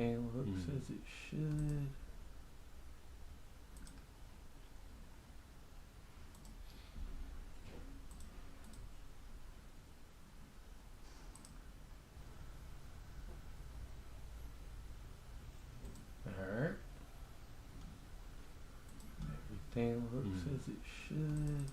everything looks as it should. Alright. Everything looks as it should.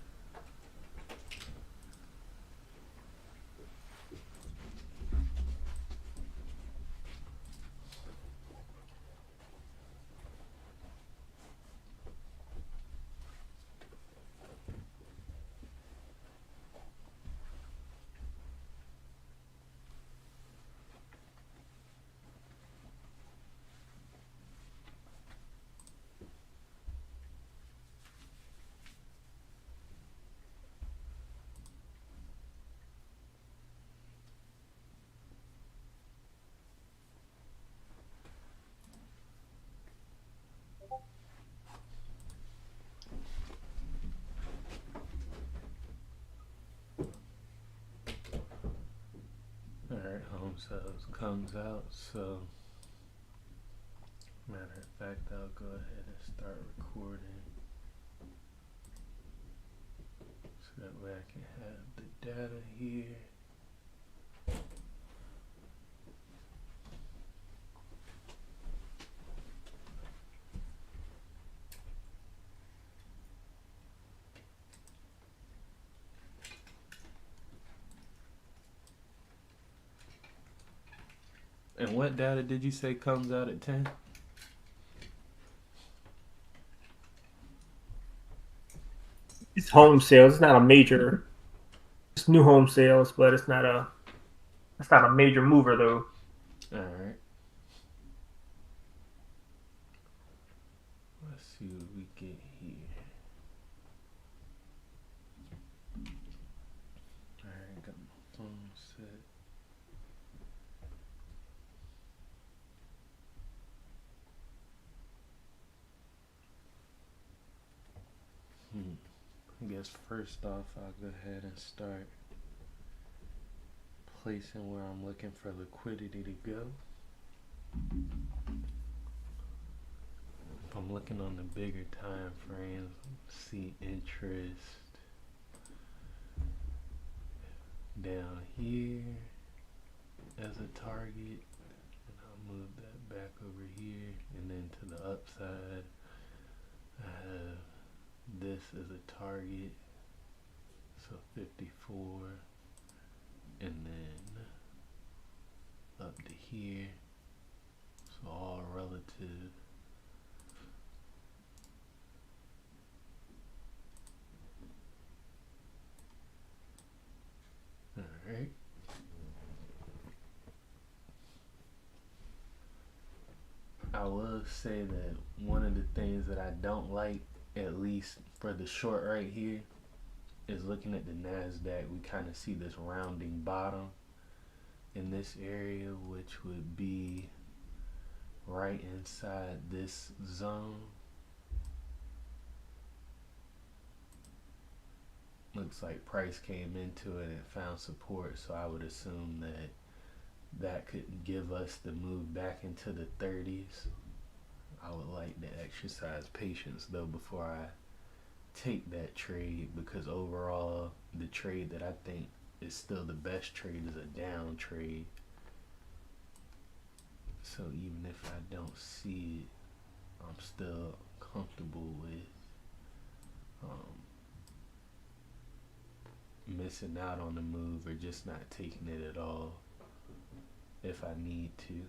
Alright, home sales comes out, so matter of fact, I'll go ahead and start recording so that way I can have the data here. And what data did you say comes out at 10? It's home sales. It's not a major. It's new home sales, but it's not a. It's not a major mover though. Alright. Let's see what we get here. Alright, got my phone set. I guess first off, I'll go ahead and start placing where I'm looking for liquidity to go. If I'm looking on the bigger time frames, see interest down here as a target, and I'll move that back over here, and then to the upside I have this as a target, so 54, and then up to here, so all relative. Alright. I will say that one of the things that I don't like, at least for the short right here, is looking at the NASDAQ. We kind of see this rounding bottom in this area, which would be right inside this zone. Looks like price came into it and found support, so I would assume that that could give us the move back into the 30s. I would like to exercise patience though before I take that trade, because overall the trade that I think is still the best trade is a down trade. So even if I don't see it, I'm still comfortable with missing out on the move or just not taking it at all if I need to.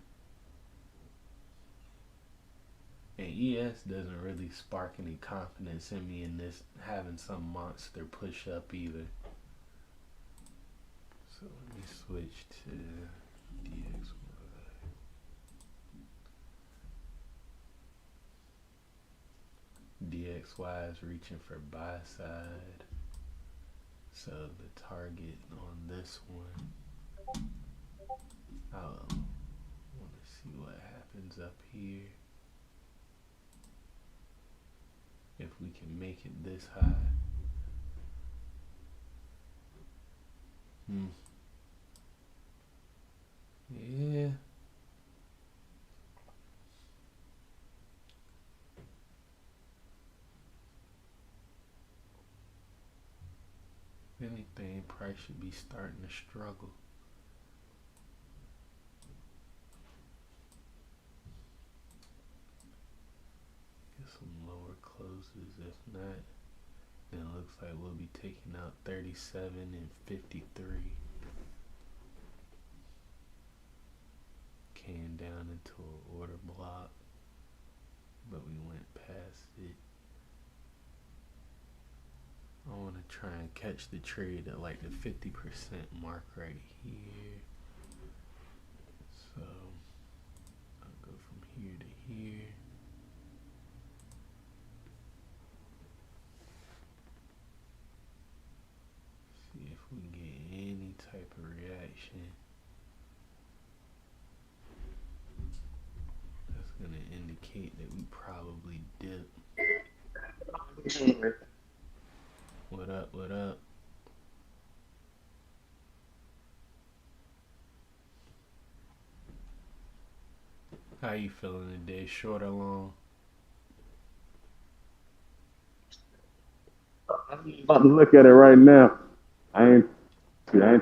And ES doesn't really spark any confidence in me in this having some monster push up either. So let me switch to DXY. DXY is reaching for buy side. So the target on this one, I'll want to see what happens up here. If we can make it this high. Yeah. price should be starting to struggle. Get some lower closes. If not, then it looks like we'll be taking out 37 and 53. Came down into an order block, but we went past it. I want to try and catch the trade at like the 50% mark right here. So I'll go from here to here. See if we can get any type of reaction. That's going to indicate that we probably dip. What up, what up? How you feeling today? Short or long? I'm about to look at it right now. I ain't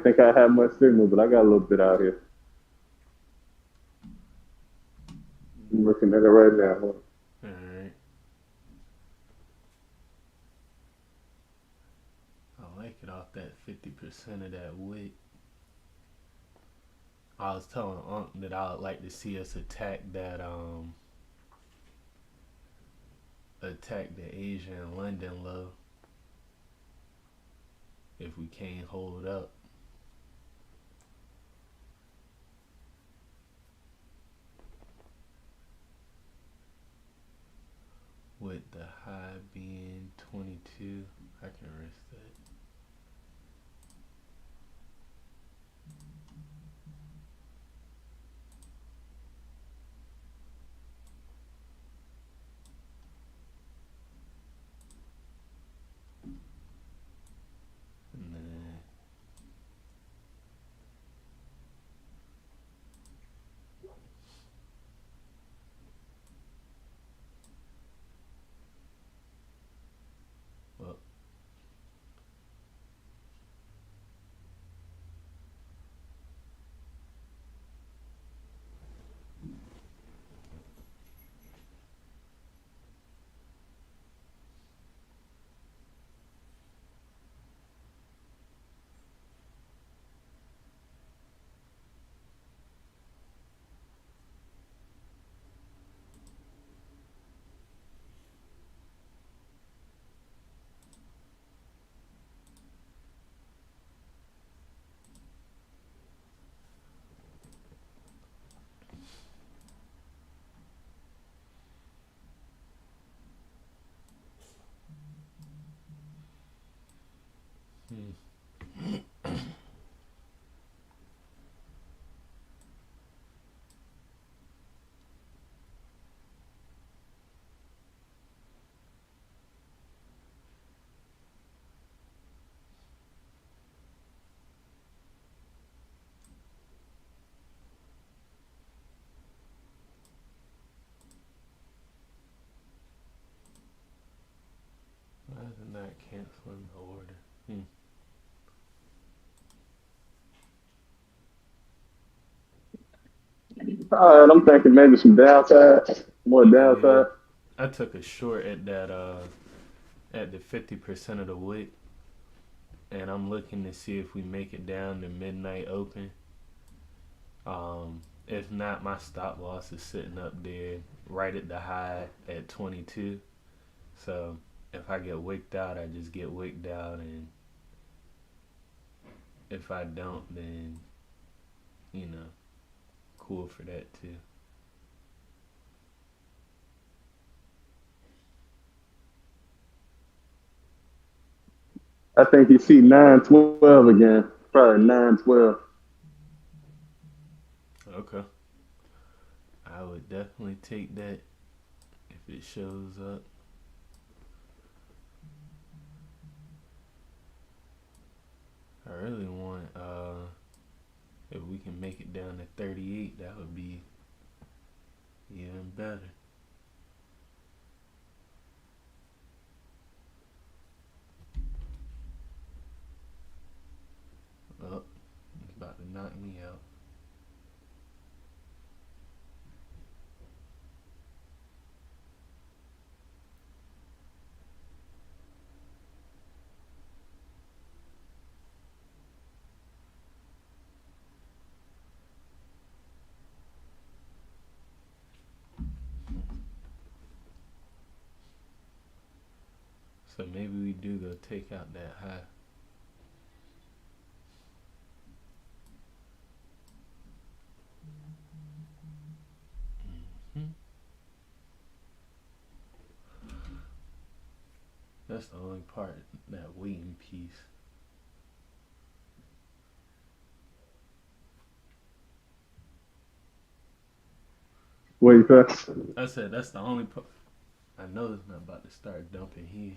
think I had much signal, but I got a little bit out here. I'm looking at it right now. Alright. I like it off that 50% of that wick. I was telling Unc that I would like to see us attack that attack the Asia and London low if we can't hold up. With the high being 22, I can risk that. And then well, why is it not canceling the order? All right, I'm thinking maybe some downside, more Yeah, downside. I took a short at that at the 50% of the wick, and I'm looking to see if we make it down to midnight open. If not, my stop loss is sitting up there right at the high at 22. So if I get wicked out, I just get wicked out, and if I don't, then you know, cool for that too. I think you see 912 again, probably 912. Okay, I would definitely take that if it shows up. I really want if we can make it down to 38, that would be even better. knock me out. So maybe we do go take out that high. Hmm. That's the only part, that waiting piece. What you say? I said that's the only part. I know it's not about to start dumping here.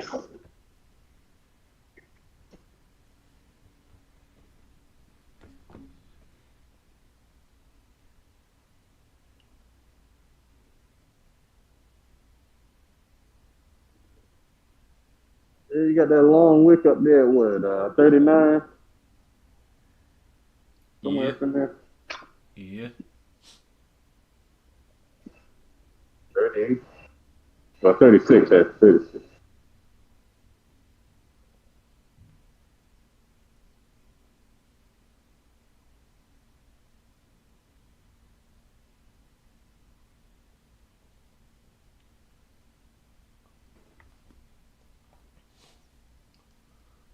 Yeah, you got that long wick up there. What? 39 somewhere Yeah, up in there. yeah. 38. Well, 36. That's 36.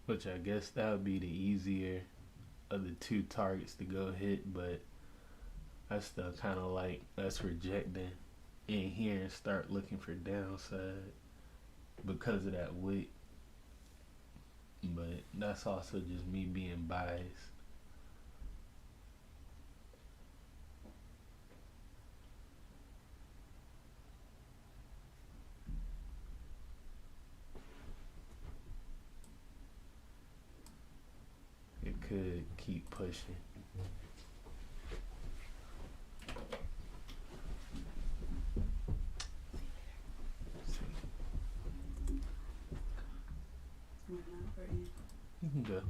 Which I guess that would be the easier of the two targets to go hit, but I still kind of like us rejecting in here and start looking for downside because of that wick. But that's also just me being biased. It could keep pushing. You can go.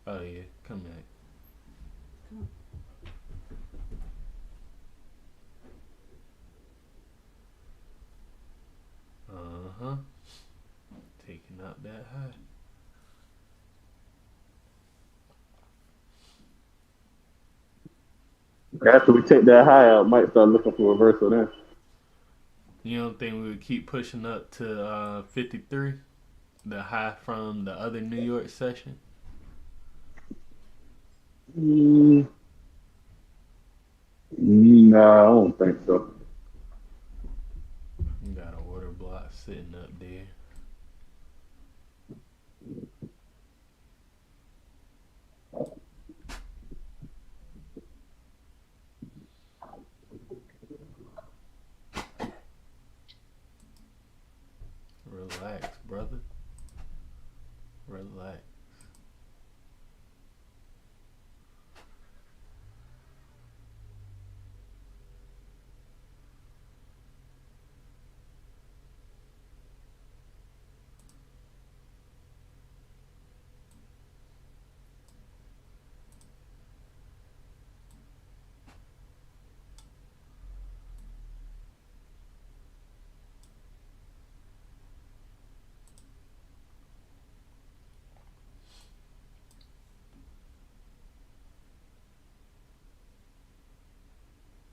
Oh yeah, come back. Uh huh. Taking out that high. After we take that high out, might start looking for reversal then. You don't think we would keep pushing up to 53, the high from the other New York session? Mm, no, I don't think so. You got an order block sitting up there. Relax, brother. Relax.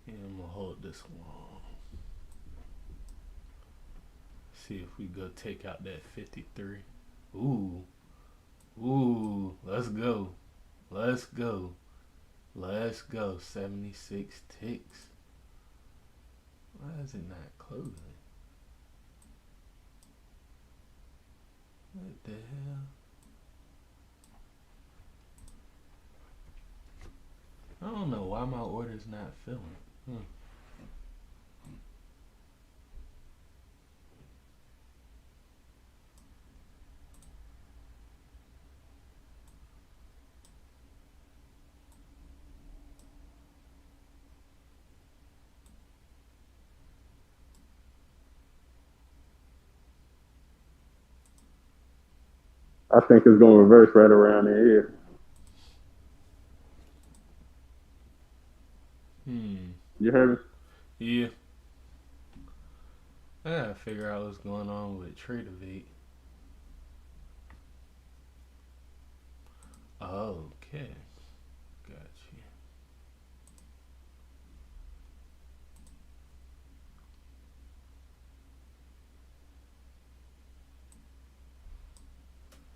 Yeah, I'm gonna hold this long. See if we go take out that 53. Ooh. Ooh. Let's go. Let's go. Let's go. 76 ticks. Why is it not closing? What the hell? I don't know why my order's not filling. I think it's going to reverse right around here. You heard me? Yeah. I gotta figure out what's going on with Tradevate. Okay. Gotcha.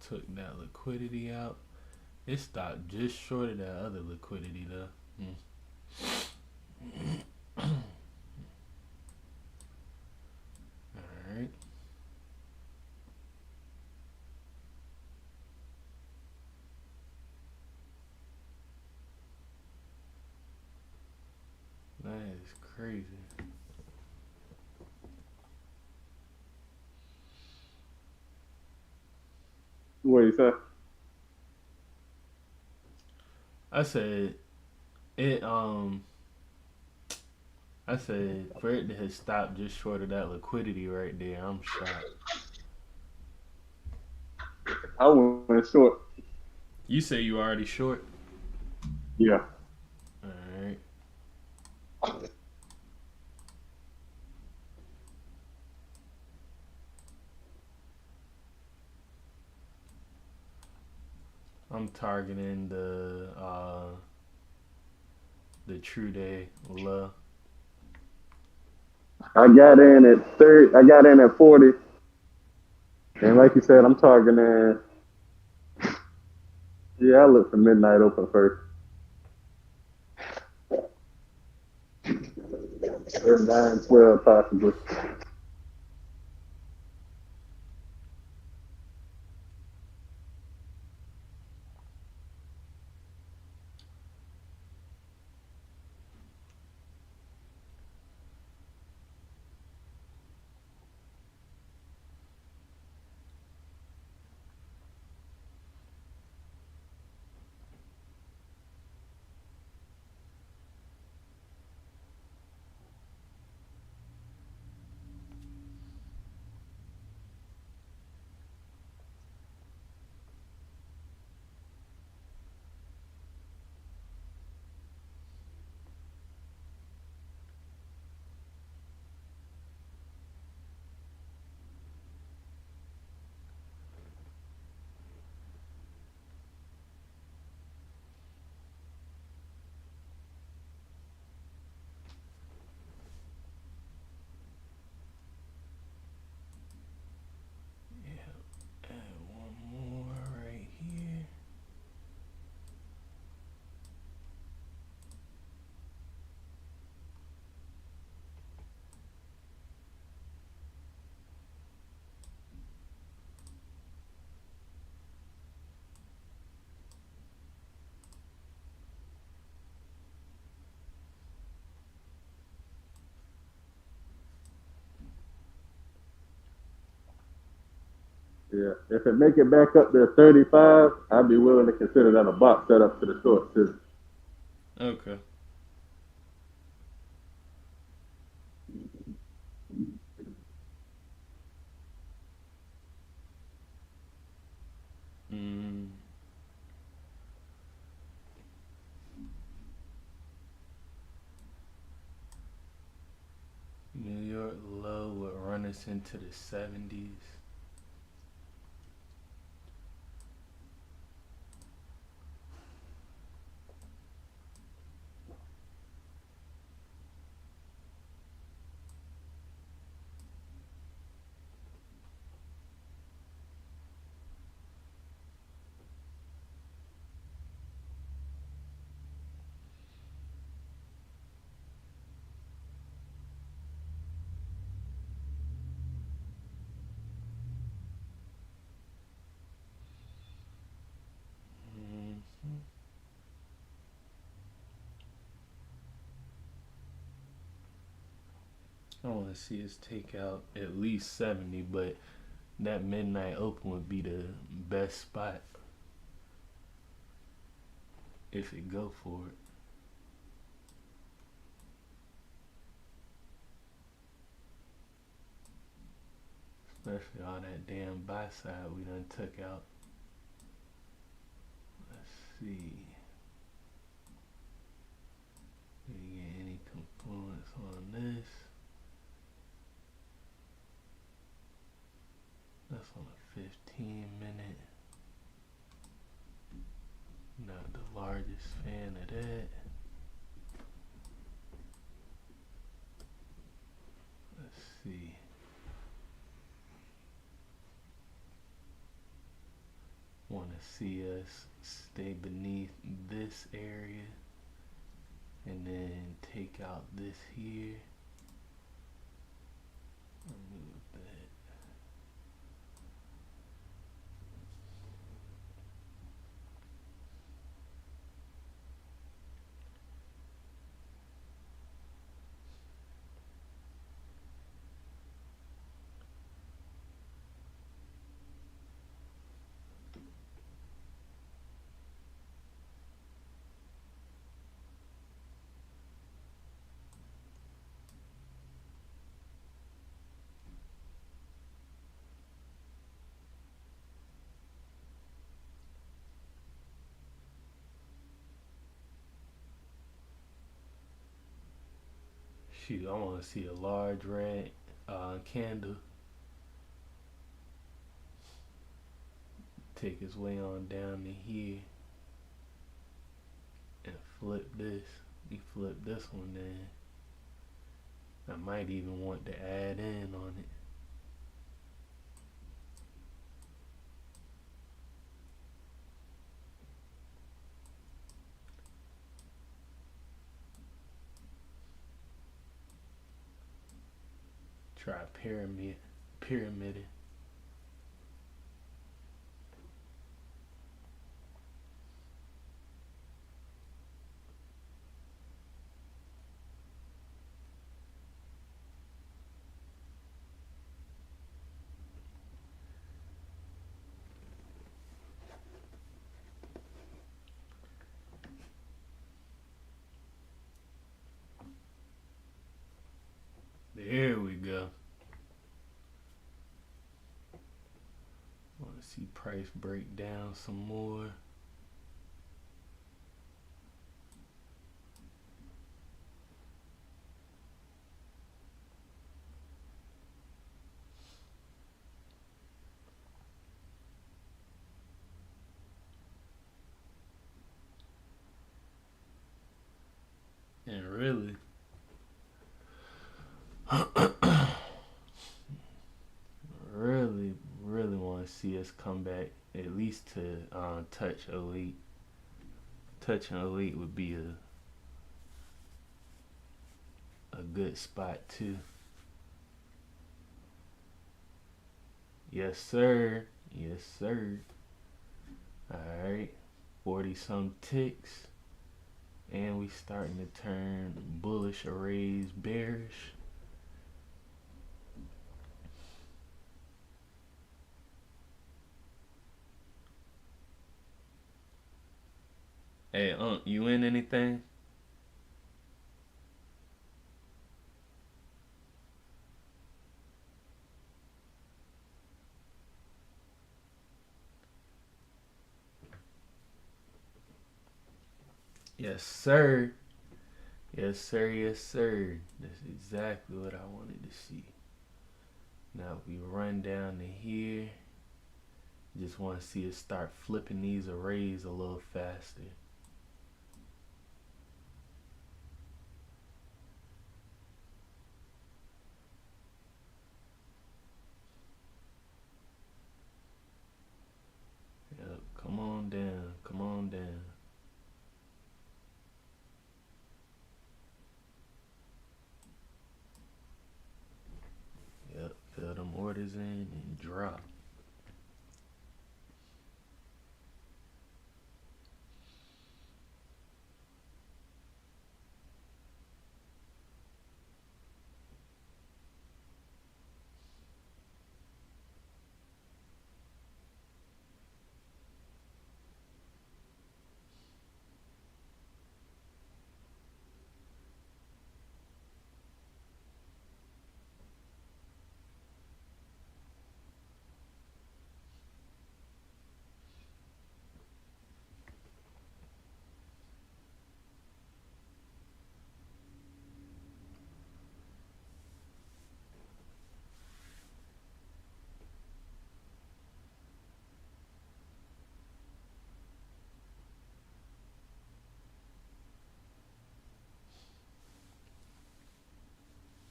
Took that liquidity out. It stopped just short of that other liquidity though. Alright. That is crazy. What you say? I said it I said for it to have stopped just short of that liquidity right there, I'm shocked. I went short. You say you already short? Yeah. Alright. I'm targeting the true day low. I got in at 30. I got in at 40. And like you said, I'm targeting. Yeah, I look for midnight open first. Or 9, 12 possibly. Yeah. Add one more right here. Yeah. If it make it back up to 35, I'd be willing to consider that a box setup to the short too. Okay. Mm. New York low would run us into the 70s. Mm. I want to see us take out at least 70, but that midnight open would be the best spot if it go for it. Especially all that damn buy side we done took out. Let's see. Did we get any to see us stay beneath this area and then take out this here. Remove that. Shoot, I want to see a large red candle take its way on down to here and flip this. You flip this one then. I might even want to add in on it. Try pyramiding. There we go. Want to see price break down some more. And really, really want to see us come back at least to touch elite. Touching elite would be a good spot too. Yes sir. Yes sir. Alright. 40 some ticks. And we starting to turn bullish arrays bearish. Hey, you in anything? Yes, sir. Yes, sir. Yes, sir. That's exactly what I wanted to see. Now we run down to here. Just want to see us start flipping these arrays a little faster. Yep, come on down. Come on down. Yep, fill them orders in and drop.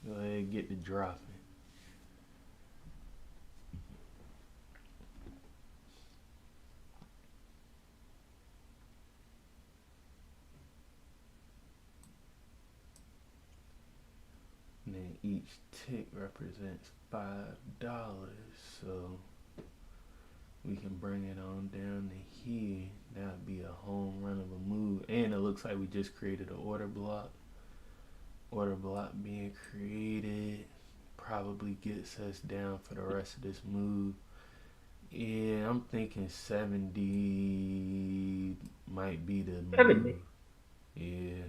Go ahead and get the dropping. each tick represents $5. So we can bring it on down to here. That'd be a home run of a move. And it looks like we just created an order block. Order block being created probably gets us down for the rest of this move. Yeah, I'm thinking 70 might be the move. 70. Yeah.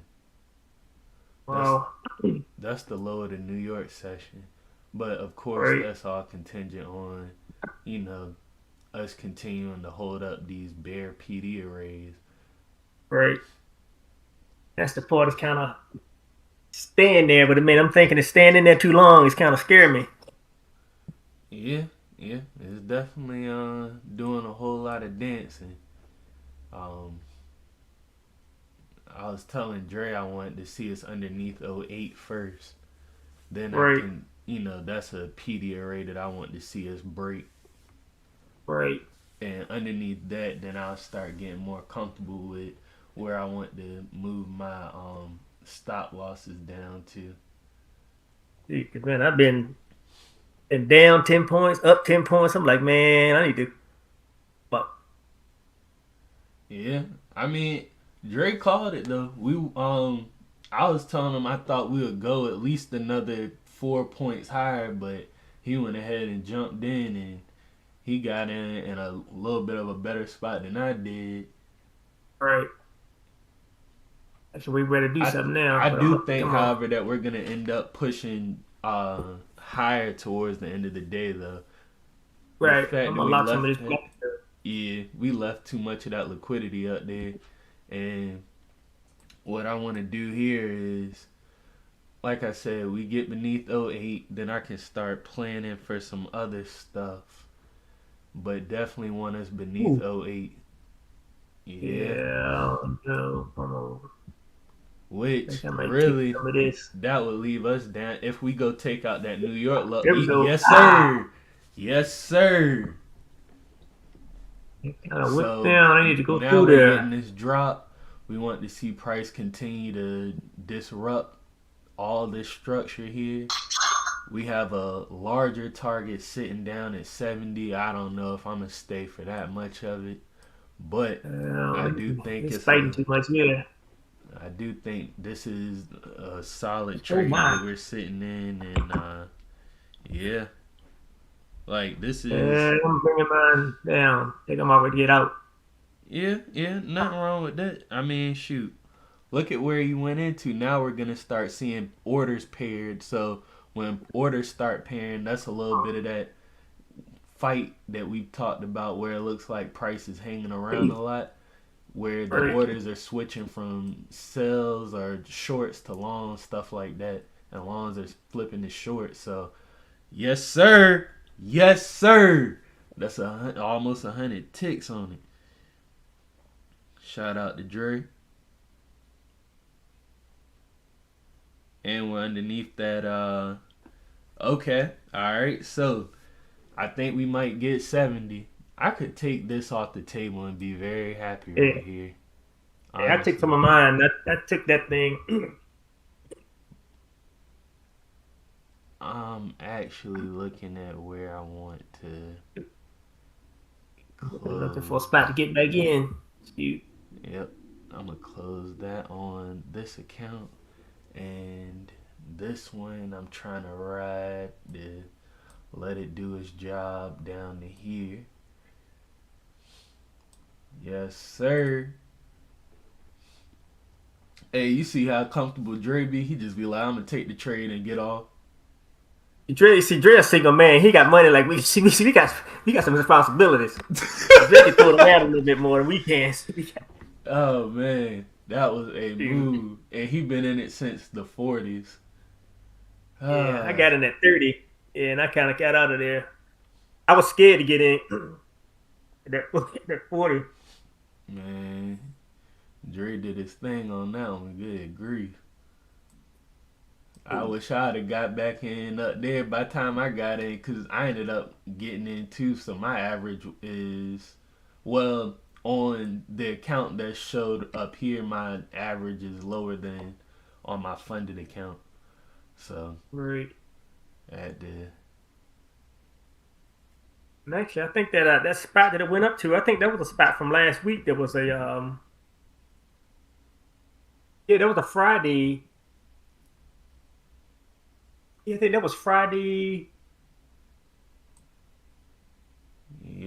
Wow. That's the low of the New York session. But of course, Right. that's all contingent on, us continuing to hold up these bear PD arrays. Right. That's the part that's kind of staying there, but I mean, I'm thinking it's staying in there too long. It's kind of scaring me. Yeah, it's definitely doing a whole lot of dancing. Um, I was telling Dre I wanted to see us underneath 08 first. Then Right. I can, that's a PD array that I want to see us break. Right. And underneath that, then I'll start getting more comfortable with where I want to move my stop losses down to. Because man, I've been down 10 points, up 10 points. I'm like, man, I need to. But Yeah, I mean, Dre called it though. I was telling him I thought we would go at least another 4 points higher, but he went ahead and jumped in and he got in a little bit of a better spot than I did. right. So we better do something now. I But do I'm- think, come on. however, that we're gonna end up pushing higher towards the end of the day, though. Right. The fact I'm that gonna we lock some of left this. it- Yeah, we left too much of that liquidity up there, and what I want to do here is, like I said, we get beneath 08, then I can start planning for some other stuff, but definitely want us beneath 08. Yeah. No. I'm over. Which Think I might really, take some of this. that would leave us down if we go take out that New York low. There we go. Yes, sir. Yes, sir. Kind of whip So down. I need to go now through we're there. getting this drop. We want to see price continue to disrupt all this structure here. We have a larger target sitting down at 70. I don't know if I'm gonna stay for that much of it, but I do think it's it's fighting a- too much here. I do think this is a solid Oh, trade my. that we're sitting in, and yeah, like this is I'm bringing mine down. Think I'm already get out. yeah, nothing wrong with that. I mean, shoot, look at where you went into. Now we're gonna start seeing orders paired. So when orders start pairing, that's a little bit of that fight that we've talked about, where it looks like price is hanging around a lot. Where the Right. orders are switching from sells or shorts to longs, stuff like that, and longs are flipping to shorts. So, yes, sir, yes, sir. That's almost 100 ticks on it. Shout out to Dre. And we're underneath that. Okay, all right. So, I think we might get 70. I could take this off the table and be very happy right Yeah. here. Yeah, I took some of mine. I took that thing. I'm actually looking at where I want to Looking for a close. spot to get back in. Shoot. Yep, I'm gonna close that on this account, and this one I'm trying to ride to let it do its job down to here. Yes, sir. Hey, you see how comfortable Dre be? He just be like, I'm gonna take the trade and get off. Dre a single man. He got money like we got some responsibilities. Dre can throw it around a little bit more than we can. Oh man, that was a move, and he been in it since the 40s. Yeah, I got in at 30, and I kind of got out of there. I was scared to get in that 40. Man, Dre did his thing on that one. Good grief. I wish I'd have got back in up there by the time I got in, because I ended up getting in too. So my average is, well, on the account that showed up here, my average is lower than on my funded account. So Right. at the. And actually, I think that that spot that it went up to, I think that was a spot from last week. There was a yeah, that was a Friday. Yeah, I think that was Friday.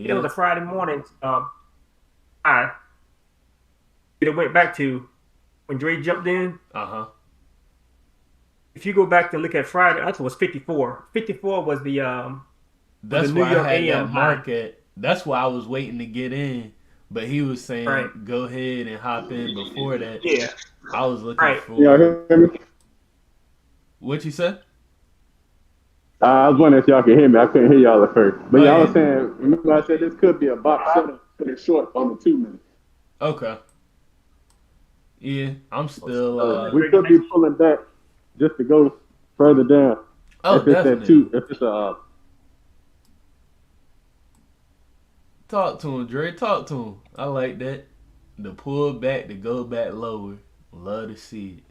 Yeah, it was Yeah. a Friday morning. I it went back to when Dre jumped in. Uh huh. If you go back and look at Friday, I think it was 54. 54 was the That's New why I York had AM that high. market. That's why I was waiting to get in. But he was Right. saying go ahead and hop in before that. Yeah. I was looking Right. Y'all for hear me? what you said? I was wondering if y'all could hear me. I couldn't hear y'all at first. But Oh y'all yeah. was saying, remember I said this could be a box setup, but it's short on the 2 minutes. Okay. Yeah. I'm still So we could be pulling back just to go further down. oh If it's at definitely. two, if it's a Talk to him, Dre. Talk to him. I like that. The pull back, to go back lower. Love to see it.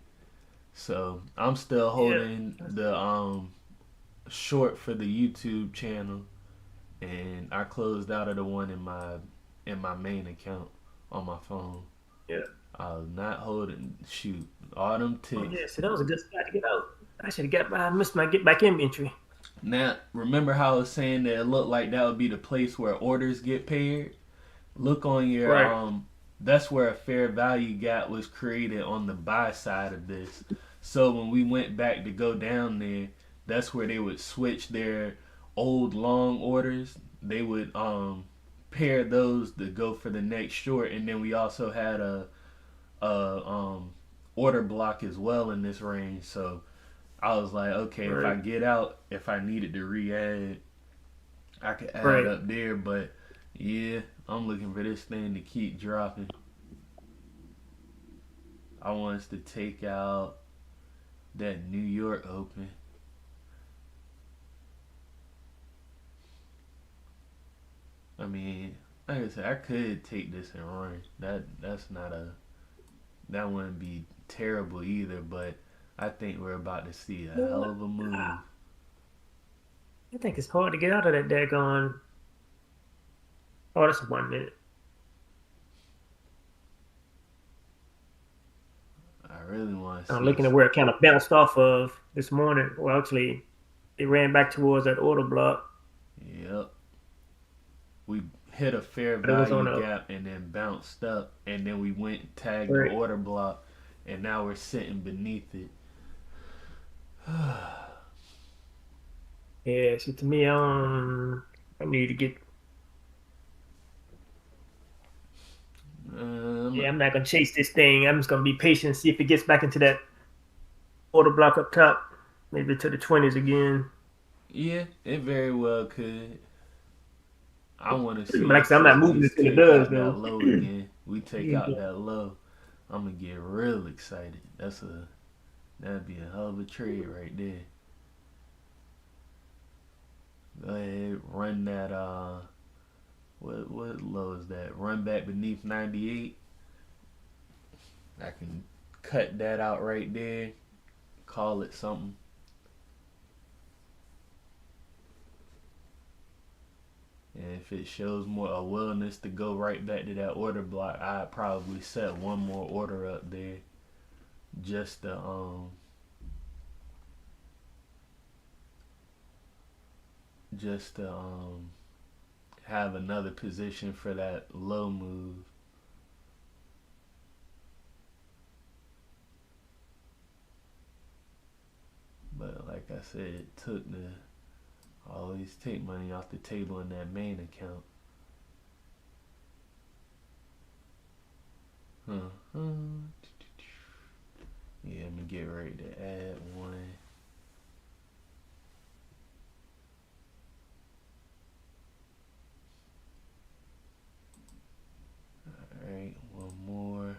So I'm still Yeah. holding the short for the YouTube channel, and I closed out of the one in my main account on my phone. Yeah. I was not holding shoot all them Oh ticks. yeah. So that was a good spot to get out. I should have got by. I missed my get back in entry. Now remember how I was saying that it looked like that would be the place where orders get paid. Look on your Right. that's where a fair value gap was created on the buy side of this. So when we went back to go down there, that's where they would switch their old long orders. They would pair those to go for the next short, and then we also had a order block as well in this range. So I was like, okay, if I Right. get out, if I needed to re-add, I could add Right. up there. But yeah, I'm looking for this thing to keep dropping. I want us to take out that New York Open. I mean, like I said, I could take this and run. That's not a that wouldn't be terrible either. But I think we're about to see a hell of a move. I think it's hard to get out of that daggone. Oh, that's 1 minute. I really want to I'm see. looking at where it kind of bounced off of this morning. Well, actually, it ran back towards that order block, Yep. We hit a fair but it was on value a gap and then bounced up, and then we went and tagged the right. order block, and now we're sitting beneath it. Yeah. So to me, I need to get. Yeah, I'm not gonna chase this thing. I'm just gonna be patient and see if it gets back into that order block up top, maybe to the 20s again. Yeah, it very well could. I want to But see like I us said, I'm not at moving least until it take does, out that though. low again. We take Yeah. out that low, I'm gonna get real excited. That'd be a hell of a trade right there. Go ahead, run that what low is that? Run back beneath 98. I can cut that out right there. Call it something. And if it shows more a willingness to go right back to that order block, I'd probably set one more order up there just to just to have another position for that low move. But like I said, it took the always take money off the table in that main account. Yeah, I'm gonna get ready to add one. Alright, one more.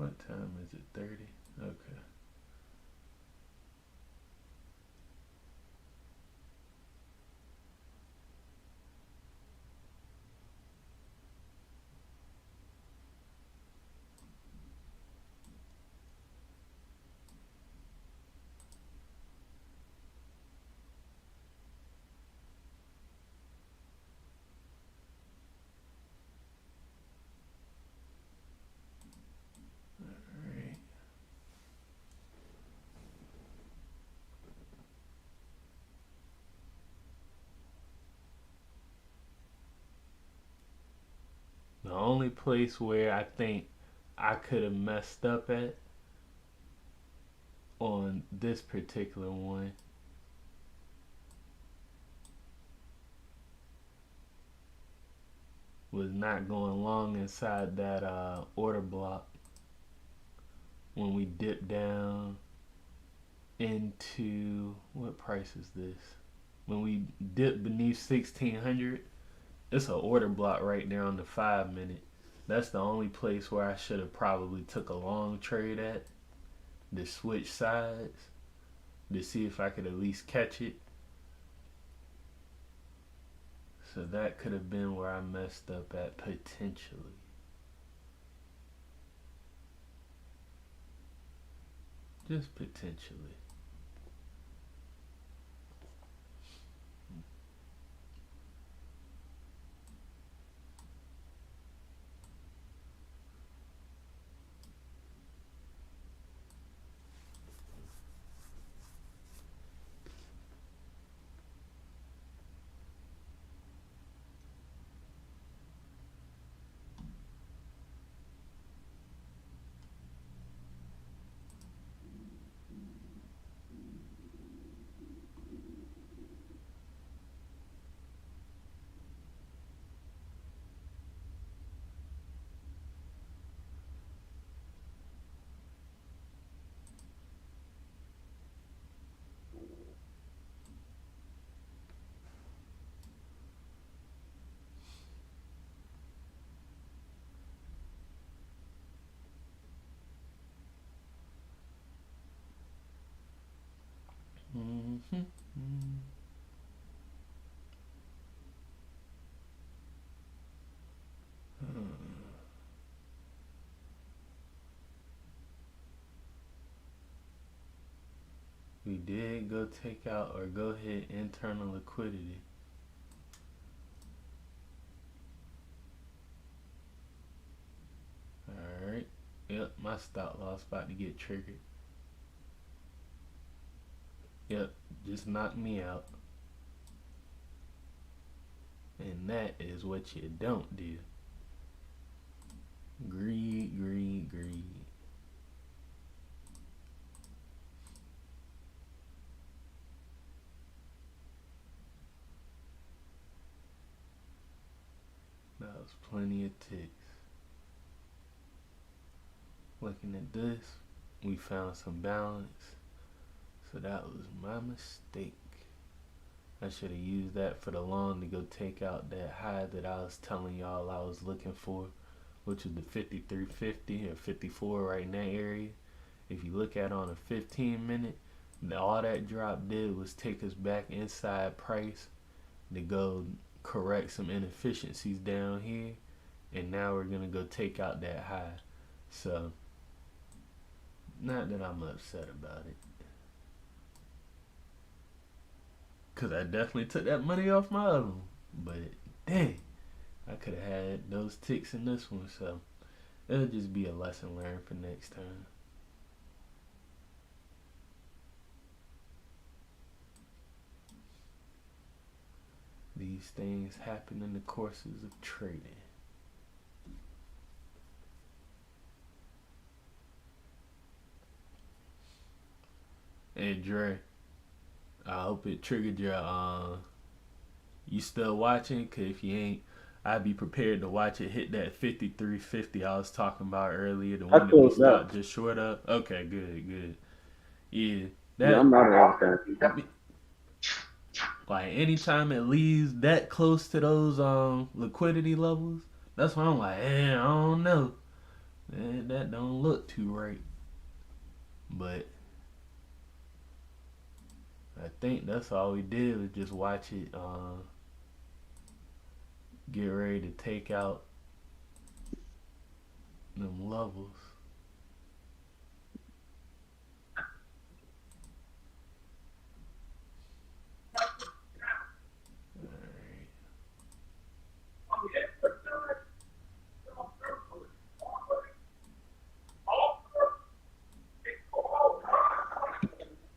What time is it? 30? Okay. Alright. The only place where I think I could have messed up at on this particular one was not going long inside that order block when we dipped down into, what price is this? When we dipped beneath 1600, it's an order block right there on the 5 minute. That's the only place where I should have probably took a long trade at, to switch sides to see if I could at least catch it. So that could have been where I messed up at potentially. Just potentially. Mm-hmm. We did go take out or go hit internal liquidity. Alright. Yep, my stop loss about to get triggered. Yep, just knocked me out. And that is what you don't do. Greed, greed, greed. That was plenty of ticks. Looking at this, we found some balance. So that was my mistake. I should have used that for the long to go take out that high that I was telling y'all I was looking for, which is the 53.50 or 54 right in that area. If you look at on a 15 minute, all that drop did was take us back inside price to go correct some inefficiencies down here, and now we're gonna go take out that high. So not that I'm upset about it, cause I definitely took that money off my other one, but dang, I could have had those ticks in this one. So it'll just be a lesson learned for next time. These things happen in the courses of trading. Hey Dre, I hope it triggered your you still watching? Cause if you ain't, I'd be prepared to watch it hit that 53.50 I was talking about earlier, the one that we stopped just short of. Okay, good. Yeah. Yeah, I'm not around that. Like anytime it leaves that close to those liquidity levels, that's why I'm like, I don't know. That don't look too right. But I think that's all we did was just watch it get ready to take out them levels. Alright.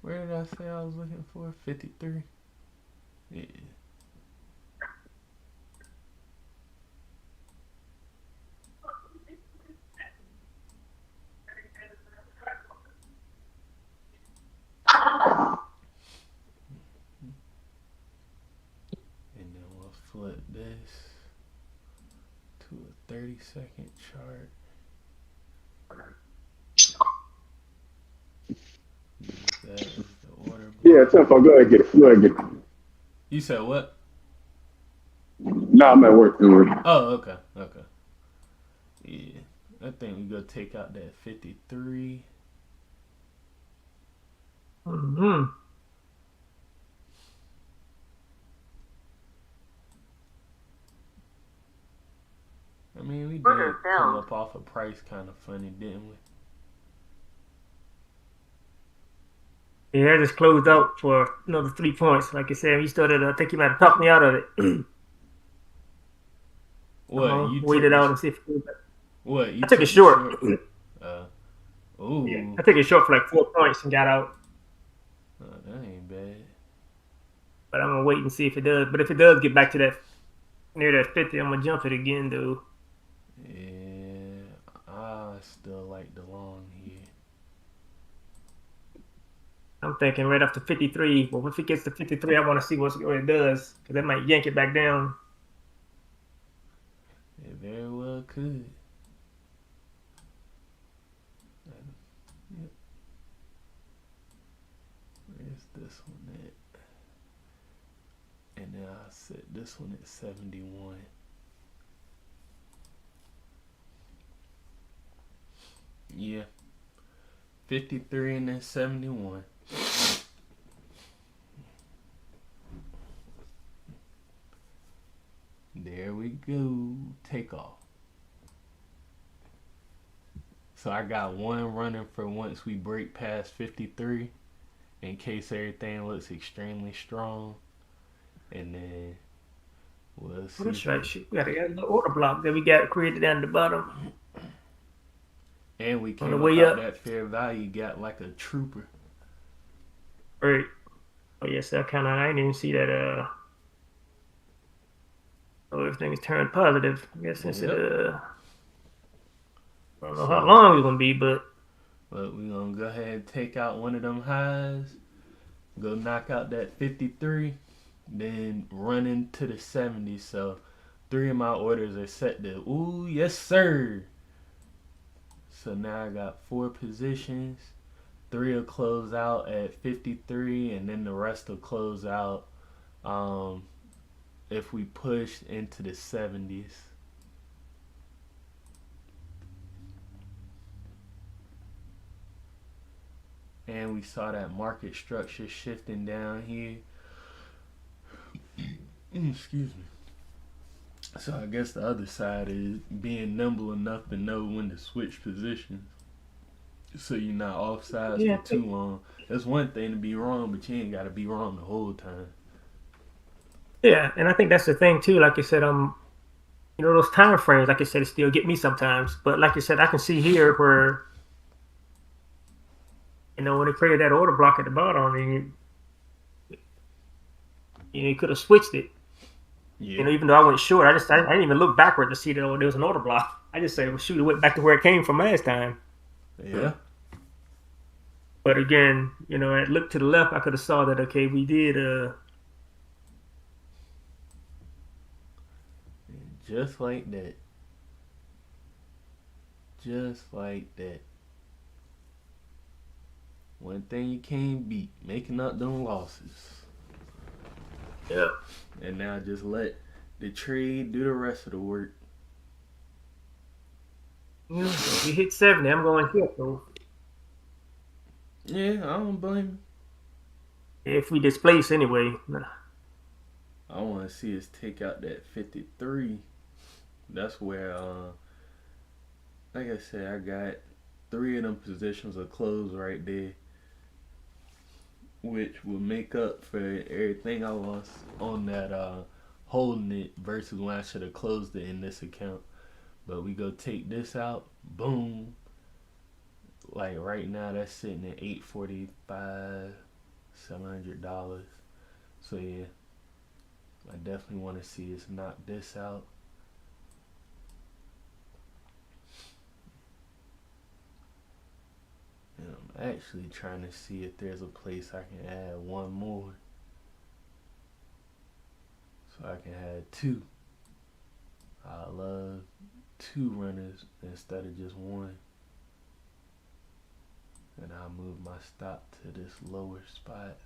Where did I say I was looking for? 53? Yeah. And then we'll flip this to a 30-second chart. Use that as the order Yeah, block. Tempo, go ahead get it. Go ahead get it. You said what? No, I'm at work. Don't worry. Oh, okay. Yeah. I think we go take out that 53. Mm-hmm. I mean, we did Order come filled. up off a price kind of funny, didn't we? Yeah, I just closed out for another 3 points. Like I said, you started. I think you might have talked me out of it. What you Wait took? it out and see if it What you I took took a short. Ooh. Yeah, I took a short for like 4 points and got out. Oh, that ain't bad. But I'm gonna wait and see if it does. But if it does get back to that near that 50, I'm gonna jump it again, though. Yeah, I still like the long here. I'm thinking right after 53. Well, if it gets to 53, I want to see what it does because that might yank it back down. It very well could. Yep. Where's this one at? And then I set this one at 71. Yeah. 53 and then 71. There we go. Take off. So I got one running for once we break past 53 in case everything looks extremely strong. And then we'll see. Well, that's right. Shit, we got a little order block that we got created down at the bottom. And we On came the up way out up. that fair value gap like a trooper. Right. Oh, yes, I didn't even see that. Oh, everything is turned positive. I guess since Yep. I don't know how long it's gonna be, but But we're going to go ahead and take out one of them highs. Go knock out that 53. Then run into the 70s. So 3 of my orders are set to, ooh, yes, sir. So now I got 4 positions. 3 will close out at 53. And then the rest will close out if we push into the 70s. And we saw that market structure shifting down here. Excuse me. So I guess the other side is being nimble enough to know when to switch positions. So you're not off sides Yeah, for too long. That's one thing to be wrong, but you ain't got to be wrong the whole time. yeah, and I think that's the thing too. Like I said, those time frames, like I said, it still get me sometimes. But like I said, I can see here where, when they created that order block at the bottom, I mean, you could have switched it. Yeah. Even though I went short, I didn't even look backward to see that there was an order block. I just said, well, shoot, it went back to where it came from last time. Yeah. But again, I looked to the left, I could have saw that, okay, we did, Just like that. Just like that. One thing you can't beat, making up them losses. yeah. And now just let the trade do the rest of the work. If we hit 70, I'm going here. So Yeah, I don't blame if we displace anyway, you. I want to see us take out that 53. That's where, like I said, I got 3 of them positions of close right there, which will make up for everything I lost on that holding it versus when I should have closed it in this account. But we go take this out, boom. Like right now, that's sitting at $845, $700. So yeah, I definitely want to see us knock this out. And I'm actually trying to see if there's a place I can add one more. So I can have 2. I love 2 runners instead of just 1. And I'll move my stop to this lower spot.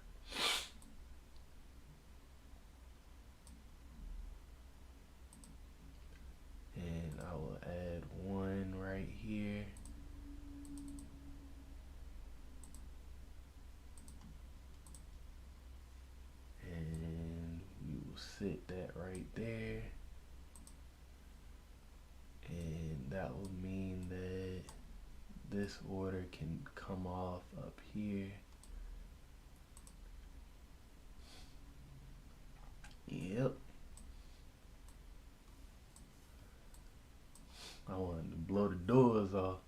And I will add 1 right here. And we will sit that right there. And that will mean that this order can come off up here. Yep. I wanted to blow the doors off.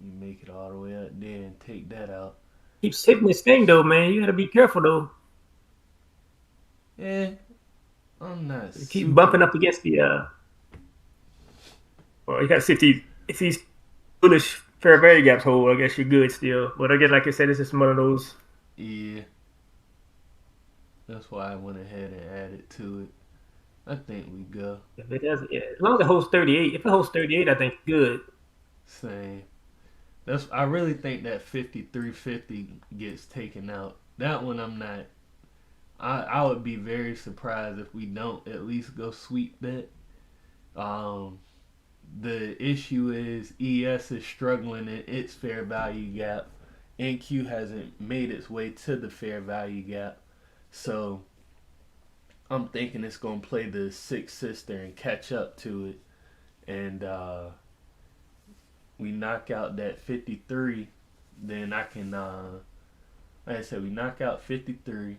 You make it all the way up there and take that out. keeps hitting this thing though, man. You gotta be careful though. Yeah, I'm not. You keep bumping up against the. Well, you gotta see if these bullish fair value gaps hold. I guess you're good still. But I guess, like I said, this is one of those. Yeah. That's why I went ahead and added to it. I think we go. If it does, yeah, as long as it holds 38. If it holds 38, I think good. Same. I really think that 53.50 gets taken out. That one I'm not. I would be very surprised if we don't at least go sweep that. The issue is ES is struggling in its fair value gap. NQ hasn't made its way to the fair value gap. So I'm thinking it's going to play the Sixth Sister and catch up to it. And we knock out that 53, then I can, like I said, we knock out 53.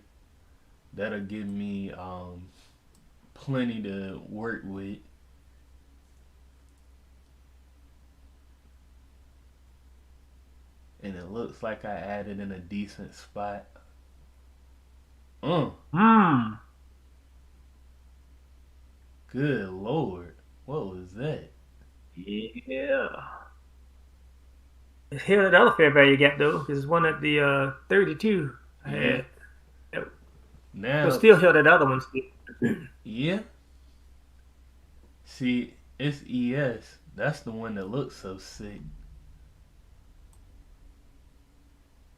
That'll give me plenty to work with. And it looks like I added in a decent spot. Good Lord. What was that? Yeah. It's held at the other fair value gap though, because it's one at the 32. Yeah. Now But still held at the other ones. Yeah. See, it's ES. That's the one that looks so sick.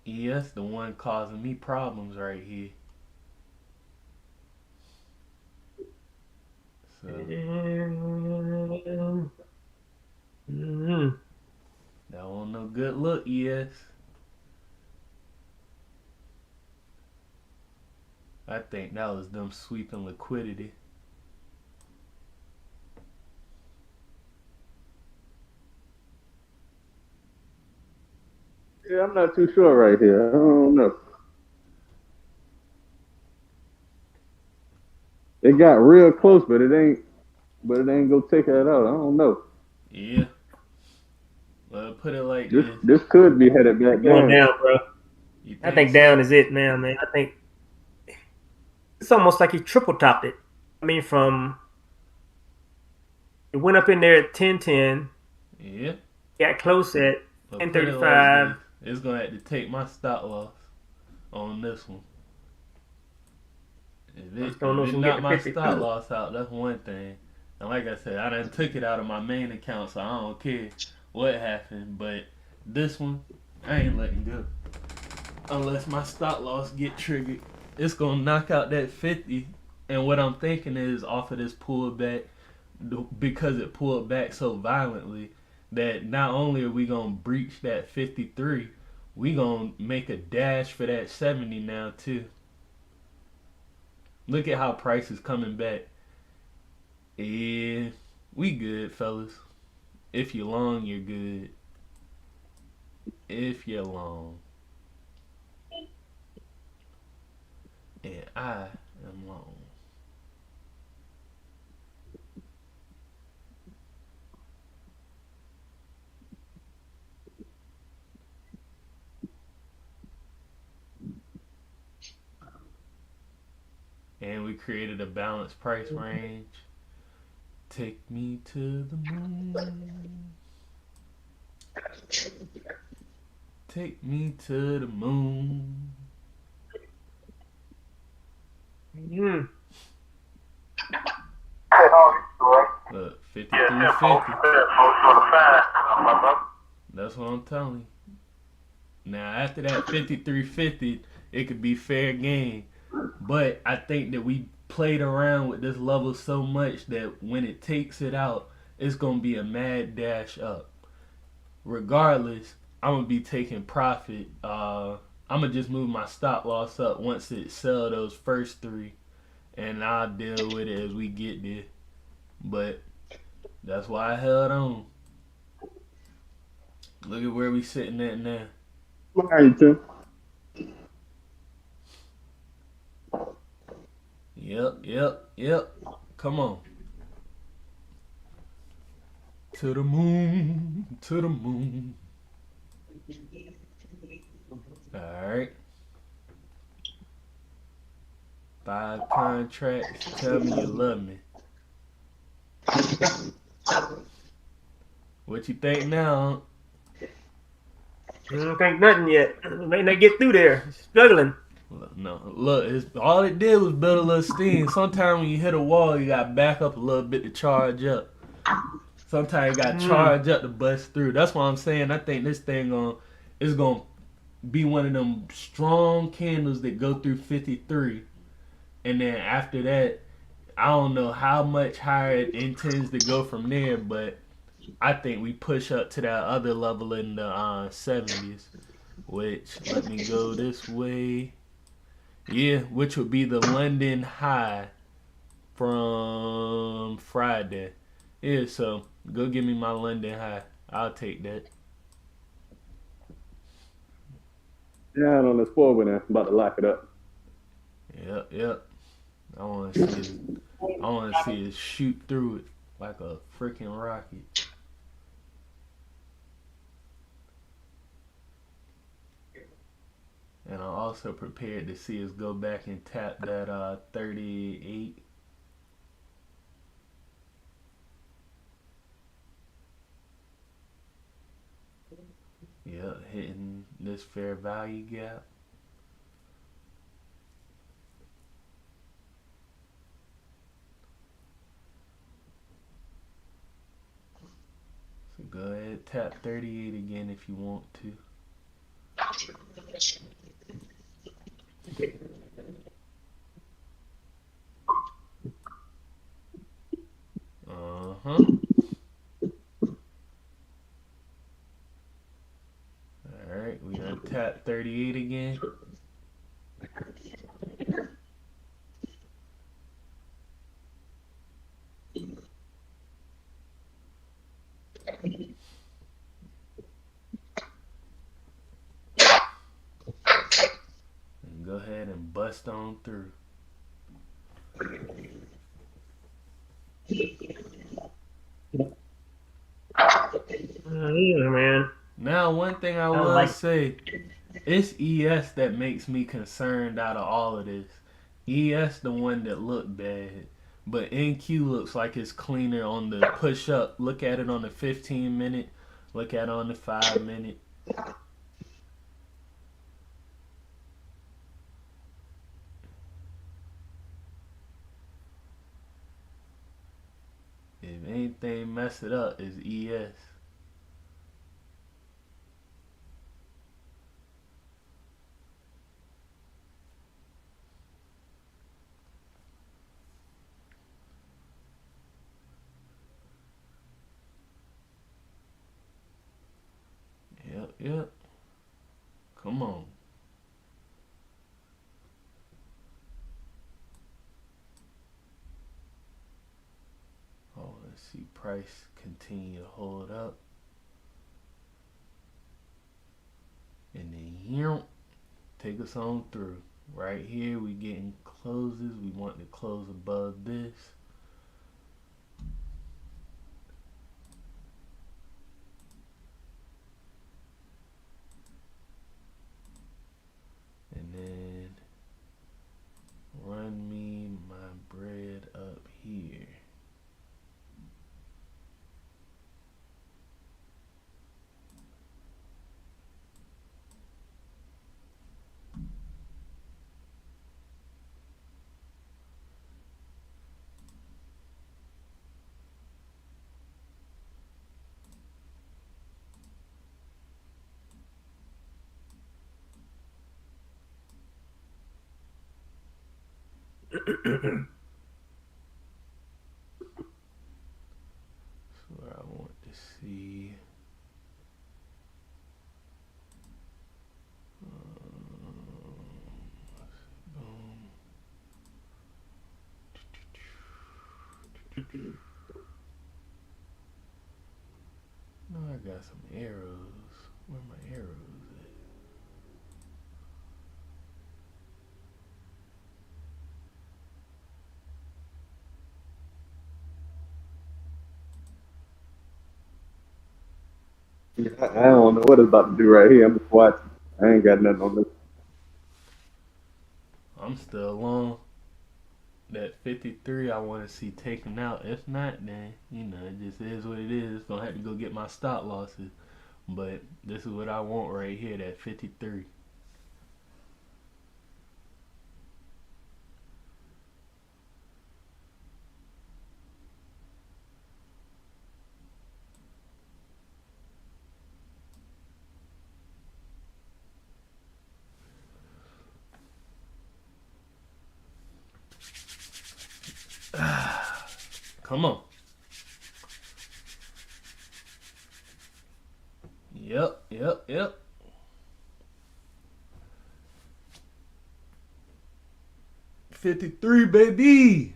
ES the one causing me problems right here. So that wasn't no good look, ES. I think that was them sweeping liquidity. Yeah, I'm not too sure right here. I don't know. It got real close, but it ain't gonna take that out. I don't know. Yeah. Well, put it like this could be headed back Going down, bro. I think so? down is it now, man. I think it's almost like he triple topped it. I mean, it went up in there at 10.10. Yeah. Got close at 10.35. It's gonna have to take my stop loss on this one. If it knock my stop loss out, that's one thing. And like I said, I done took it out of my main account, so I don't care what happened. But this one, I ain't letting go. Unless my stop loss get triggered. It's gonna knock out that 50 And what I'm thinking is off of this pullback, because it pulled back so violently, that not only are we gonna breach that 53, we gonna make a dash for that 70 now too. Look at how price is coming back. Yeah, we good, fellas. If you're long, you're good. If you're long, and I am long. And we created a balanced price range. Take me to the moon. Take me to the moon. Mm. Look, 53.50. That's what I'm telling you. Now, after that 53.50, it could be fair game. But I think that we played around with this level so much that when it takes it out, it's going to be a mad dash up. Regardless, I'm going to be taking profit. I'm going to just move my stop loss up once it sell those first three. And I'll deal with it as we get there. But that's why I held on. Look at where we sitting at now. All right, Tim. Yep. Come on. To the moon. Alright. 5 contracts. Tell me you love me. What you think now? I don't think nothing yet. May not get through there. Struggling. No, look, all it did was build a little steam. Sometimes when you hit a wall, you got to back up a little bit to charge up. Sometimes you got to charge up to bust through. That's why I'm saying I think this thing is going to be one of them strong candles that go through 53. And then after that, I don't know how much higher it intends to go from there, but I think we push up to that other level in the 70s, which, let me go this way. Yeah, which would be the London high from Friday. Yeah, so go give me my London high. I'll take that. Yeah, on this forward now. I'm about to lock it up. Yep. I want to see it shoot through it like a freaking rocket. And I'm also prepared to see us go back and tap that 38. Yeah, hitting this fair value gap. So go ahead, tap 38 again if you want to. Alright, we're gonna tap 38 again. And go ahead and bust on through. Yeah, man. Now, one thing I will say, it's ES that makes me concerned out of all of this. ES the one that looked bad, but NQ looks like it's cleaner on the push up. Look at it on the 15-minute. Look at it on the 5-minute. If anything mess it up, it's ES. Yep. Come on. Oh, let's see. Price continue to hold up. And then here, take us on through. Right here, we getting closes. We want to close above this. And then run me my bread up here. That's what I want to see. Boom. No, I got some arrows. Where my arrows at? Yeah, I don't know what it's about to do right here. I'm just watching. I ain't got nothing on this. I'm still on that 53. I want to see taken out. If not, then it just is what it is. Gonna have to go get my stop losses. But this is what I want right here. That 53. Come on. Yep. 53, baby.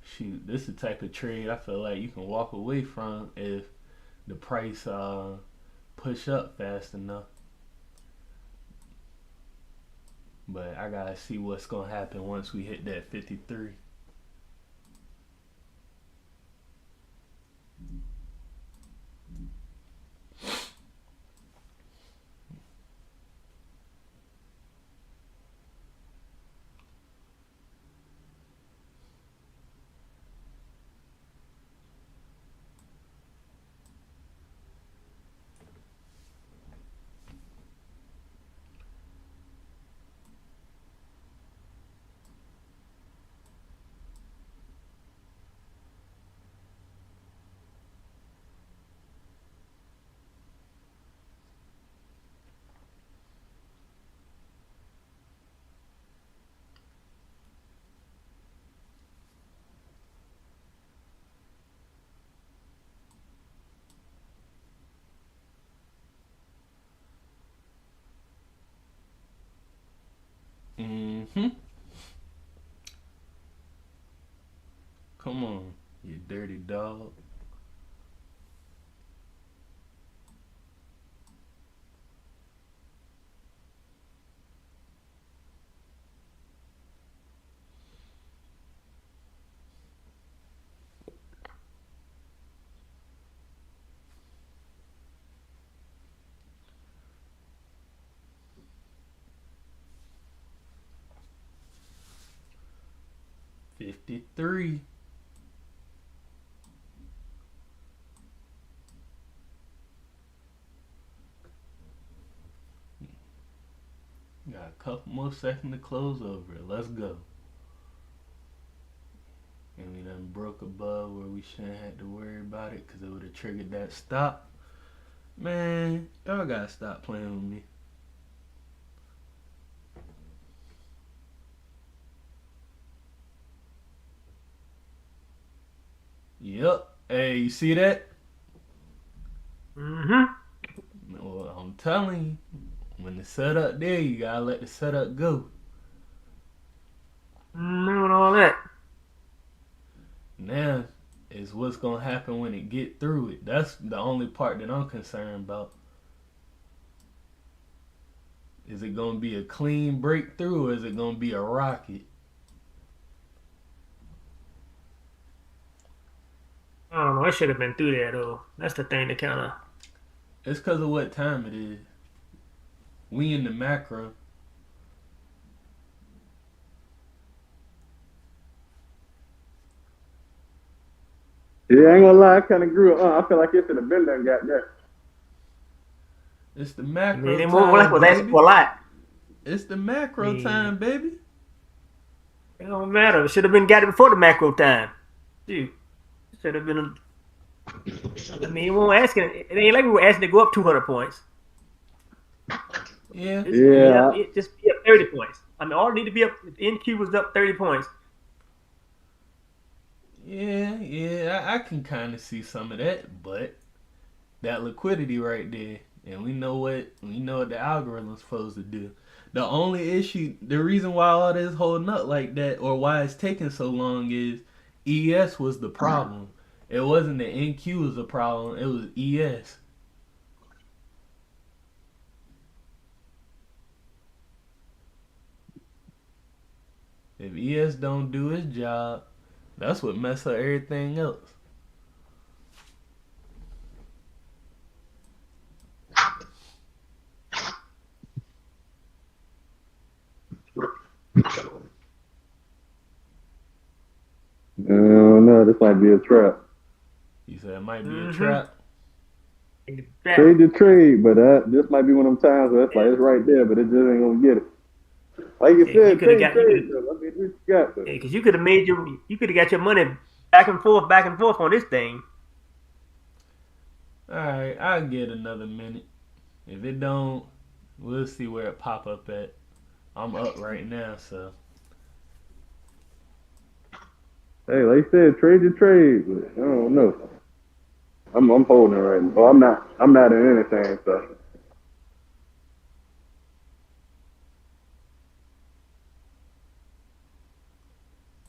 Shoot, this is the type of trade I feel like you can walk away from if the price push up fast enough. But I gotta see what's gonna happen once we hit that 53. Mm-hmm. Come on, you dirty dog. 53. Got a couple more seconds to close over it. Let's go. And we done broke above where we shouldn't have to worry about it because it would have triggered that stop. Man, y'all gotta stop playing with me. Yep. Hey, you see that? Mm-hmm. Well, I'm telling you, when the setup there, you gotta let the setup go. Doing all that. Now is what's gonna happen when it get through it. That's the only part that I'm concerned about. Is it gonna be a clean breakthrough or is it gonna be a rocket? I don't know. I should have been through there though. That's the thing that kind of. It's because of what time it is. We in the macro. Yeah, I ain't gonna lie, I kind of grew up. I feel like it should have been done, got that. It's the I mean, macro they more like time, was asking baby. for a lot. It's the I macro mean, time, baby. it don't matter. It should have been got it before the macro time. Dude, should have been. I mean, we weren't asking. It ain't like we were asking to go up 200 points. Yeah, Just be yeah, Yeah, up. Just be up 30 points. I mean, all need to be up. NQ was up 30 points. yeah. I can kind of see some of that, but that liquidity right there, and we know what the algorithm's supposed to do. The only issue, the reason why all this holding up like that, or why it's taking so long, is ES was the problem. It wasn't the NQ was the problem. It was ES. If ES don't do his job, that's what mess up everything else. I don't know. This might be a trap. You said it might be a Mm-hmm. trap. Trade the trade, but this might be one of them times where it's like it's right there, but it just ain't gonna get it. Like you Yeah, you said, could have trade, got you trade. could Though. I mean, what you got though? because you could have made you could have got your money back and forth on this thing. Alright, I'll get another minute. If it don't, we'll see where it pop up at. I'm up right now, so Hey, like you said, trade the trade. But I don't know. I'm holding it right now. Oh, I'm not. I'm not in anything. So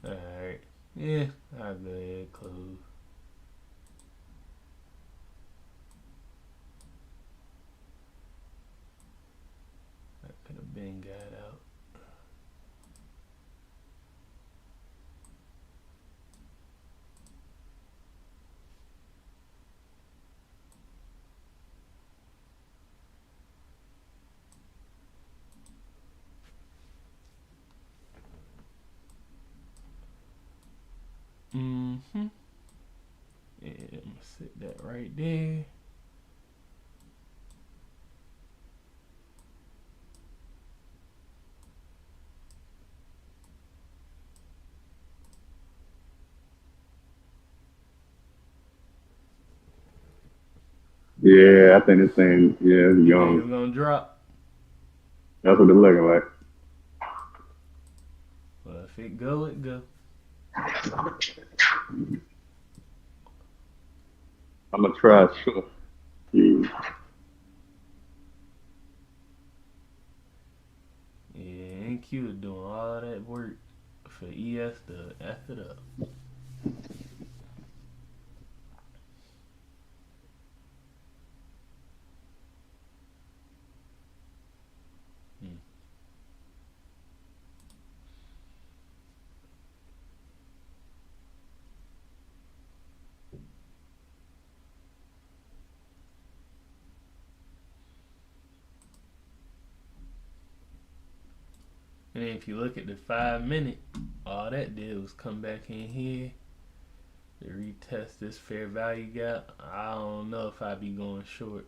alright. Yeah, I'll go ahead and close. I could have been got out. Mm-hmm. Yeah, I'm gonna sit that right there. yeah, I think this thing, yeah, it's You think it's young. gonna drop? That's what it's looking like. Well, if it go, it go. I'm gonna try. Sure. Yeah. Yeah, NQ is doing all that work for ES to F it up. Hmm. And then if you look at the 5 minute, all that did was come back in here to retest this fair value gap. I don't know if I'd be going short.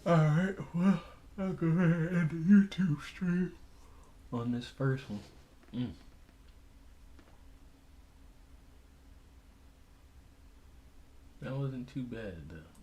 Alright, well, I'll go ahead and end the YouTube stream on this first one. That wasn't too bad, though.